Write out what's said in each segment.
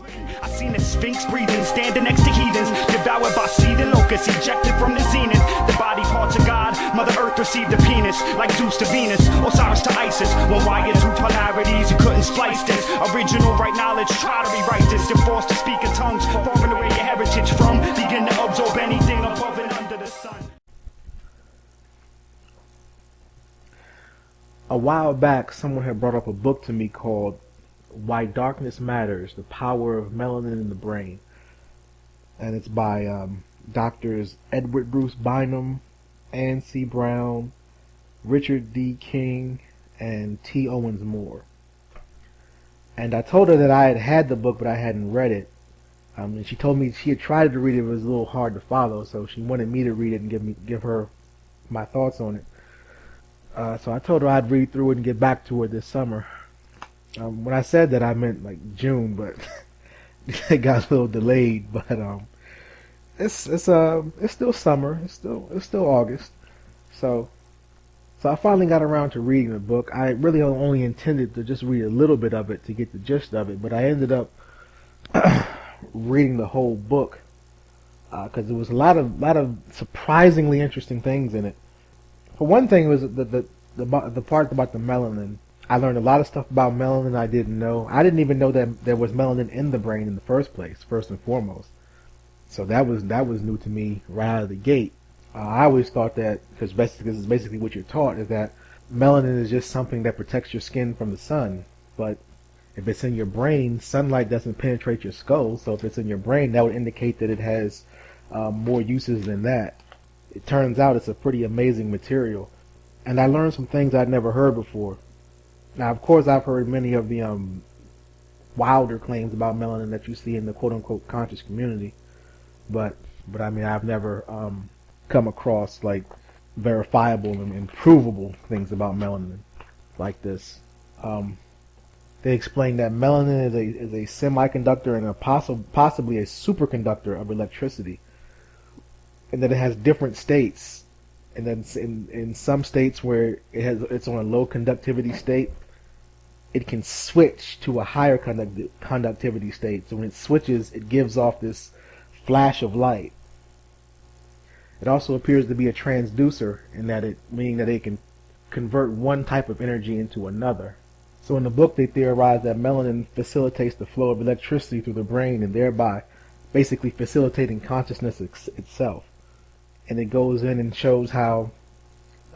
I seen a sphinx breathing, standing next to heathens, devoured by seething locusts, ejected from the zenith. The body parts of God, Mother Earth received a penis, like Zeus to Venus, Osiris to Isis. When wired to polarities, you couldn't splice this. Original right knowledge, try to rewrite this. You're forced to speak in tongues, far and away your heritage from. Begin to absorb anything above and under the sun. A while back, someone had brought up a book to me called Why Darkness Matters, The Power of Melanin in the Brain. And it's by doctors Edward Bruce Bynum, Ann C. Brown, Richard D. King, and T. Owens Moore. And I told her that I had had the book, but I hadn't read it. And she told me she had tried to read it, but it was a little hard to follow, so she wanted me to read it and give her my thoughts on it. So I told her I'd read through it and get back to her this summer. When I said that, I meant like June, but it got a little delayed. But it's still summer. It's still August. So I finally got around to reading the book. I really only intended to just read a little bit of it to get the gist of it, but I ended up reading the whole book because there was a lot of surprisingly interesting things in it. For one thing, it was the part about the melanin. I learned a lot of stuff about melanin I didn't know. I didn't even know that there was melanin in the brain in the first place, first and foremost. So that was new to me right out of the gate. I always thought that, because this is basically what you're taught, is that melanin is just something that protects your skin from the sun. But if it's in your brain, sunlight doesn't penetrate your skull. So if it's in your brain, that would indicate that it has more uses than that. It turns out it's a pretty amazing material. And I learned some things I'd never heard before. Now, of course, I've heard many of the wilder claims about melanin that you see in the quote-unquote conscious community. But I mean, I've never come across like verifiable and provable things about melanin like this. They explain that melanin is a semiconductor and possibly a superconductor of electricity, and that it has different states, and then in some states where it's on a low conductivity state, it can switch to a higher conductivity state. So when it switches, it gives off this flash of light. It also appears to be a transducer, meaning that it can convert one type of energy into another. So in the book, they theorize that melanin facilitates the flow of electricity through the brain, and thereby basically facilitating consciousness itself. And it goes in and shows how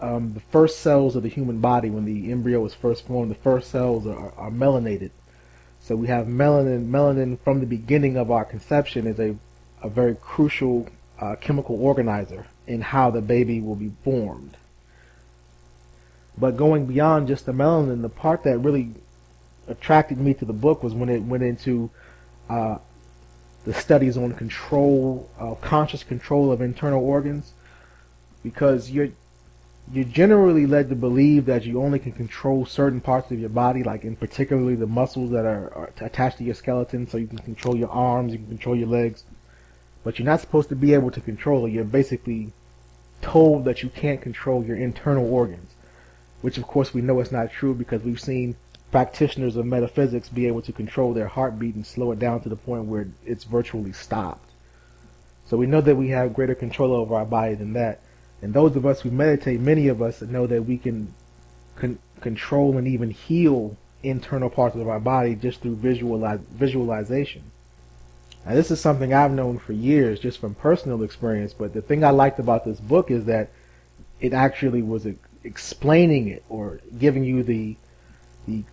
the first cells of the human body, when the embryo is first formed, the first cells are melanated. So we have melanin. Melanin from the beginning of our conception is a very crucial chemical organizer in how the baby will be formed. But going beyond just the melanin, the part that really attracted me to the book was when it went into the studies on conscious control of internal organs, because you're generally led to believe that you only can control certain parts of your body, like in particularly the muscles that are attached to your skeleton, so you can control your arms, you can control your legs, but you're not supposed to be able to control it. You're basically told that you can't control your internal organs, which of course we know is not true, because we've seen practitioners of metaphysics be able to control their heartbeat and slow it down to the point where it's virtually stopped. So we know that we have greater control over our body than that. And those of us who meditate, many of us know that we can control and even heal internal parts of our body just through visualization. Now, this is something I've known for years just from personal experience, but the thing I liked about this book is that it actually was explaining it, or giving you the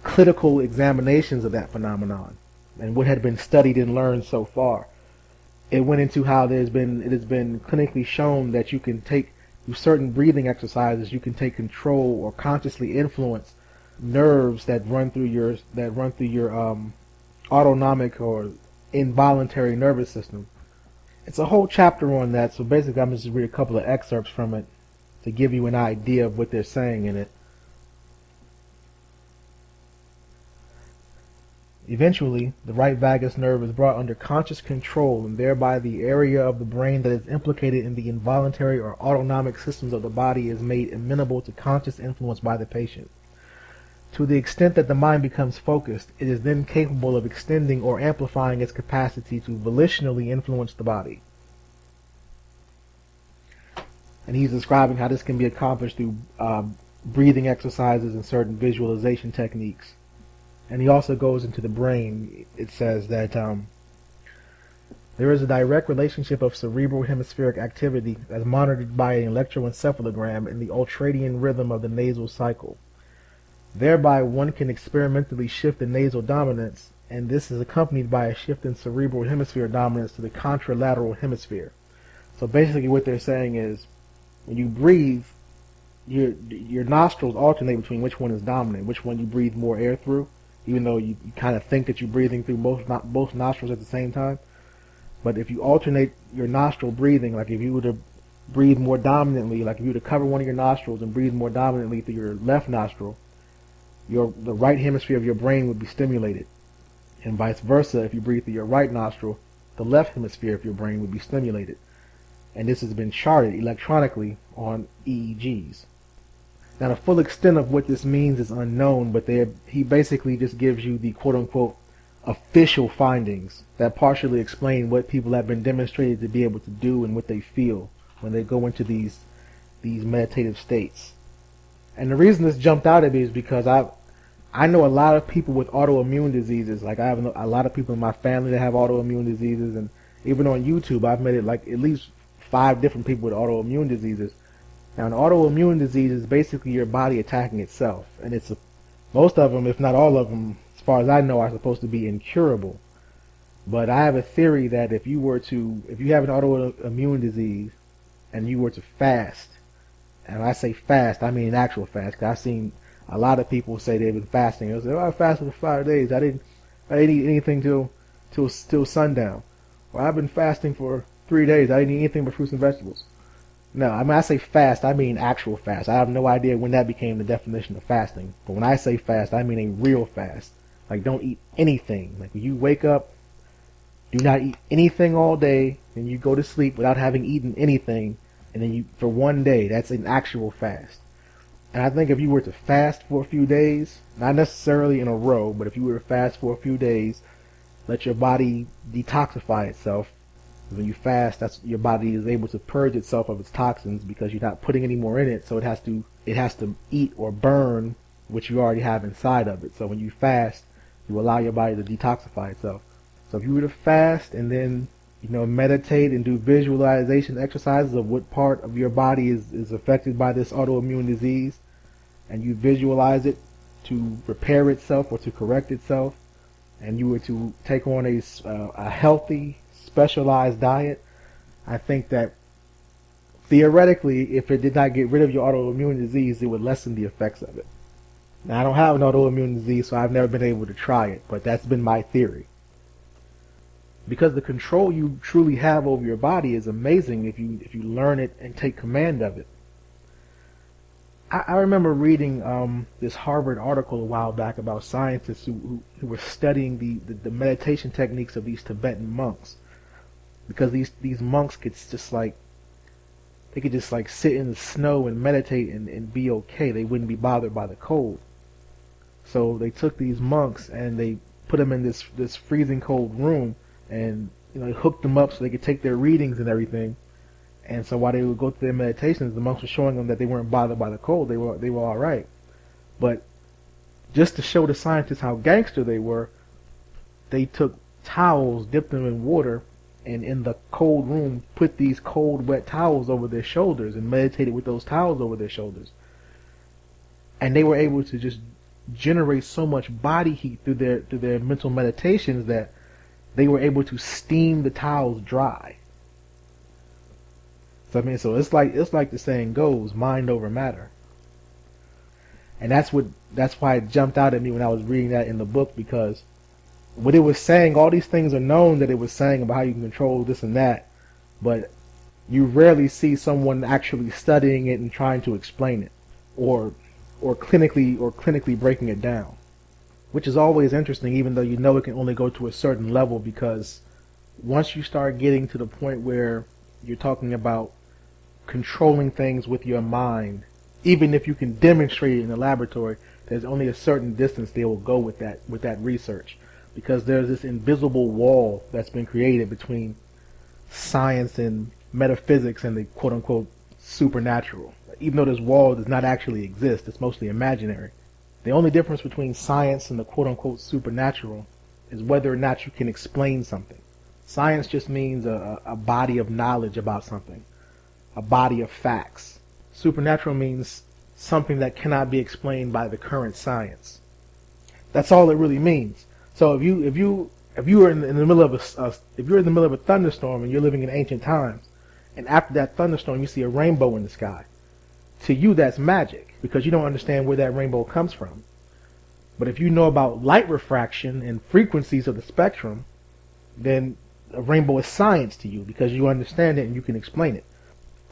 clinical examinations of that phenomenon and what had been studied and learned so far. It went into how it has been clinically shown that you can take, through certain breathing exercises, you can take control or consciously influence nerves that run through your autonomic or involuntary nervous system. It's a whole chapter on that, so basically I'm just going to read a couple of excerpts from it to give you an idea of what they're saying in it. Eventually, the right vagus nerve is brought under conscious control, and thereby the area of the brain that is implicated in the involuntary or autonomic systems of the body is made amenable to conscious influence by the patient. To the extent that the mind becomes focused, it is then capable of extending or amplifying its capacity to volitionally influence the body. And he's describing how this can be accomplished through breathing exercises and certain visualization techniques. And he also goes into the brain. It says that there is a direct relationship of cerebral hemispheric activity as monitored by an electroencephalogram in the ultradian rhythm of the nasal cycle. Thereby, one can experimentally shift the nasal dominance, and this is accompanied by a shift in cerebral hemisphere dominance to the contralateral hemisphere. So basically what they're saying is, when you breathe, your nostrils alternate between which one is dominant, which one you breathe more air through, even though you kind of think that you're breathing through both nostrils at the same time. But if you alternate your nostril breathing, like if you were to breathe more dominantly, like if you were to cover one of your nostrils and breathe more dominantly through your left nostril, the right hemisphere of your brain would be stimulated. And vice versa, if you breathe through your right nostril, the left hemisphere of your brain would be stimulated. And this has been charted electronically on EEGs. Now, the full extent of what this means is unknown, but he basically just gives you the quote-unquote official findings that partially explain what people have been demonstrated to be able to do and what they feel when they go into these meditative states. And the reason this jumped out at me is because I know a lot of people with autoimmune diseases. Like I have a lot of people in my family that have autoimmune diseases, and even on YouTube I've met it like at least 5 different people with autoimmune diseases. Now, an autoimmune disease is basically your body attacking itself, and most of them, if not all of them, as far as I know, are supposed to be incurable. But I have a theory that if you have an autoimmune disease and you were to fast, and when I say fast, I mean actual fast, because I've seen a lot of people say they've been fasting. They'll say, I fasted for 5 days. I didn't eat anything till sundown. Or I've been fasting for 3 days. I didn't eat anything but fruits and vegetables. No, I mean, I say fast, I mean actual fast. I have no idea when that became the definition of fasting. But when I say fast, I mean a real fast. Like, don't eat anything. Like, when you wake up, do not eat anything all day, and you go to sleep without having eaten anything, and then for 1 day, that's an actual fast. And I think if you were to fast for a few days, not necessarily in a row, but if you were to fast for a few days, let your body detoxify itself. When you fast, your body is able to purge itself of its toxins because you're not putting any more in it, so it has to eat or burn what you already have inside of it. So when you fast, you allow your body to detoxify itself. So if you were to fast and then meditate and do visualization exercises of what part of your body is affected by this autoimmune disease, and you visualize it to repair itself or to correct itself, and you were to take on a healthy, specialized diet, I think that theoretically, if it did not get rid of your autoimmune disease, it would lessen the effects of it. Now, I don't have an autoimmune disease, so I've never been able to try it, but that's been my theory. Because the control you truly have over your body is amazing if you learn it and take command of it. I remember reading this Harvard article a while back about scientists who were studying the meditation techniques of these Tibetan monks. Because these monks could just sit in the snow and meditate and be okay. They wouldn't be bothered by the cold. So they took these monks and they put them in this freezing cold room, and hooked them up so they could take their readings and everything. And so while they would go through their meditations, the monks were showing them that they weren't bothered by the cold. They were all right. But just to show the scientists how gangster they were, they took towels, dipped them in water, and in the cold room put these cold, wet towels over their shoulders and meditated with those towels over their shoulders. And they were able to just generate so much body heat through their mental meditations that they were able to steam the towels dry. So it's like the saying goes, mind over matter. And that's why it jumped out at me when I was reading that in the book, because what it was saying, all these things are known that it was saying about how you can control this and that, but you rarely see someone actually studying it and trying to explain it, or clinically breaking it down, which is always interesting, even though it can only go to a certain level, because once you start getting to the point where you're talking about controlling things with your mind, even if you can demonstrate it in the laboratory, There's only a certain distance they will go with that research, because there's this invisible wall that's been created between science and metaphysics and the quote unquote supernatural. Even though this wall does not actually exist, it's mostly imaginary. The only difference between science and the quote unquote supernatural is whether or not you can explain something. Science just means a body of knowledge about something, a body of facts. Supernatural means something that cannot be explained by the current science. That's all it really means. So if you are in the middle of if you're in the middle of a thunderstorm and you're living in ancient times, and after that thunderstorm you see a rainbow in the sky, to you that's magic because you don't understand where that rainbow comes from. But if you know about light refraction and frequencies of the spectrum, then a rainbow is science to you because you understand it and you can explain it.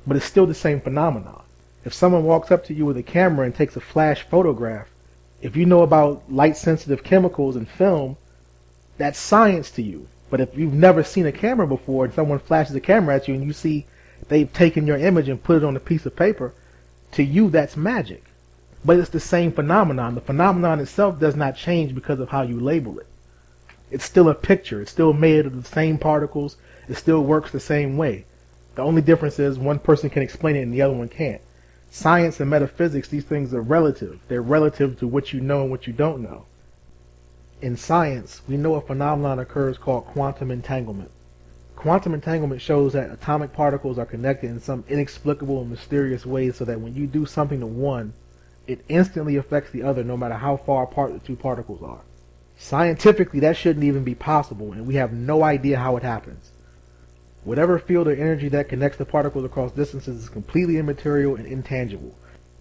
But it's still the same phenomenon. If someone walks up to you with a camera and takes a flash photograph, if you know about light-sensitive chemicals and film, that's science to you. But if you've never seen a camera before and someone flashes a camera at you and you see they've taken your image and put it on a piece of paper, to you that's magic. But it's the same phenomenon. The phenomenon itself does not change because of how you label it. It's still a picture. It's still made of the same particles. It still works the same way. The only difference is one person can explain it and the other one can't. Science and metaphysics, these things are relative. They're relative to what you know and what you don't know. In science, we know a phenomenon occurs called quantum entanglement. Quantum entanglement shows that atomic particles are connected in some inexplicable and mysterious way so that when you do something to one, it instantly affects the other no matter how far apart the two particles are. Scientifically, that shouldn't even be possible, and we have no idea how it happens. Whatever field or energy that connects the particles across distances is completely immaterial and intangible.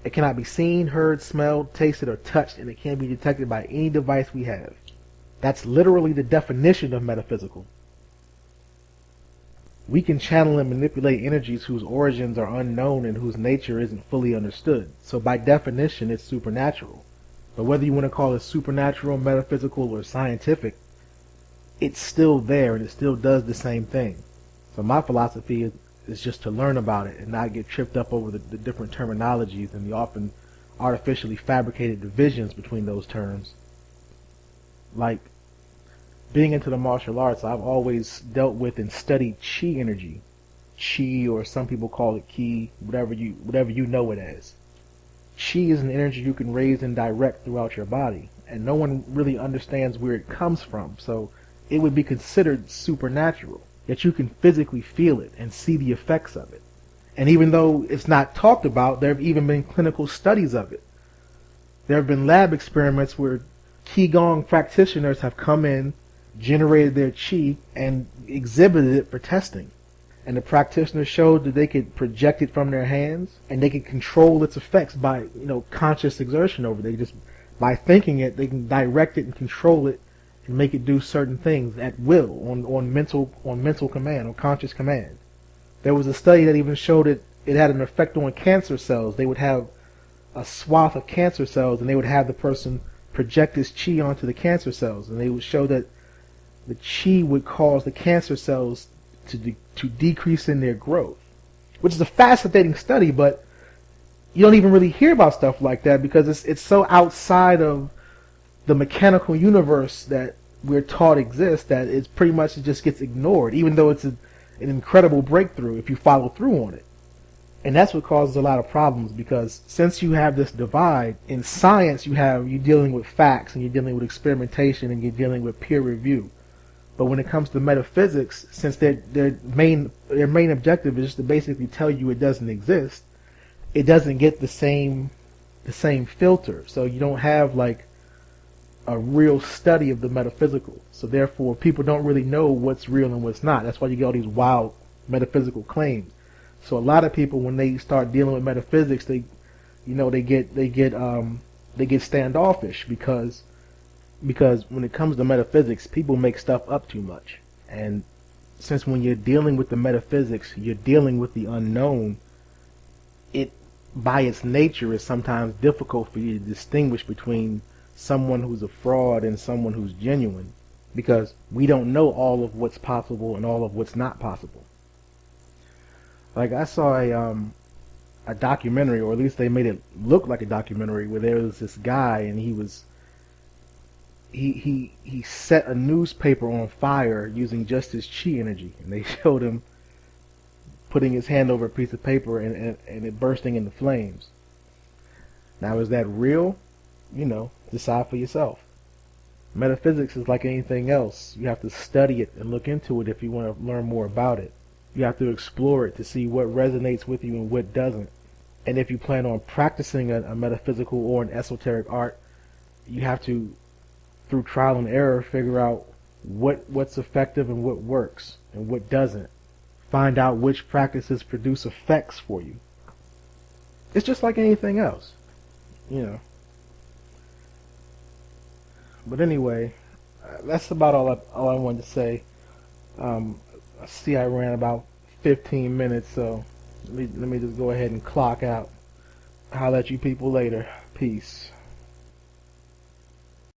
It cannot be seen, heard, smelled, tasted, or touched, and it can't be detected by any device we have. That's literally the definition of metaphysical. We can channel and manipulate energies whose origins are unknown and whose nature isn't fully understood. So by definition, it's supernatural. But whether you want to call it supernatural, metaphysical, or scientific, it's still there and it still does the same thing. So my philosophy is just to learn about it and not get tripped up over the different terminologies and the often artificially fabricated divisions between those terms. Like, being into the martial arts, I've always dealt with and studied chi energy. Chi, or some people call it ki, whatever you know it as. Chi is an energy you can raise and direct throughout your body, and no one really understands where it comes from, so it would be considered supernatural. Yet you can physically feel it and see the effects of it. And even though it's not talked about, there have even been clinical studies of it. There have been lab experiments where qigong practitioners have come in, generated their chi, and exhibited it for testing. And the practitioners showed that they could project it from their hands, and they could control its effects by, conscious exertion over it. Just by thinking it, they can direct it and control it and make it do certain things at will, on mental command, on conscious command. There was a study that even showed it had an effect on cancer cells. They would have a swath of cancer cells, and they would have the person project this chi onto the cancer cells, and they would show that the chi would cause the cancer cells to decrease in their growth, which is a fascinating study, but you don't even really hear about stuff like that because it's so outside of the mechanical universe that we're taught exists that it's pretty much it just gets ignored, even though it's an incredible breakthrough if you follow through on it. And that's what causes a lot of problems, because since you have this divide in science, you're dealing with facts and you're dealing with experimentation and you're dealing with peer review. But when it comes to metaphysics, since their main objective is just to basically tell you it doesn't exist, it doesn't get the same filter. So you don't have like a real study of the metaphysical. So therefore, people don't really know what's real and what's not. That's why you get all these wild metaphysical claims. So a lot of people, when they start dealing with metaphysics, they get standoffish because when it comes to metaphysics, people make stuff up too much. And since when you're dealing with the metaphysics, you're dealing with the unknown, it, by its nature, is sometimes difficult for you to distinguish between someone who's a fraud and someone who's genuine, because we don't know all of what's possible and all of what's not possible. Like I saw a documentary, or at least they made it look like a documentary, where there was this guy and he set a newspaper on fire using just his chi energy, and they showed him putting his hand over a piece of paper and it bursting into flames. Now, is that real? Decide for yourself. Metaphysics is like anything else. You have to study it and look into it if you want to learn more about it. You have to explore it to see what resonates with you and what doesn't. And if you plan on practicing a metaphysical or an esoteric art, you have to, through trial and error, figure out what's effective and what works and what doesn't. Find out which practices produce effects for you. It's just like anything else, But anyway, that's about all I wanted to say. I see I ran about 15 minutes, so let me just go ahead and clock out. Holler at you people later. Peace.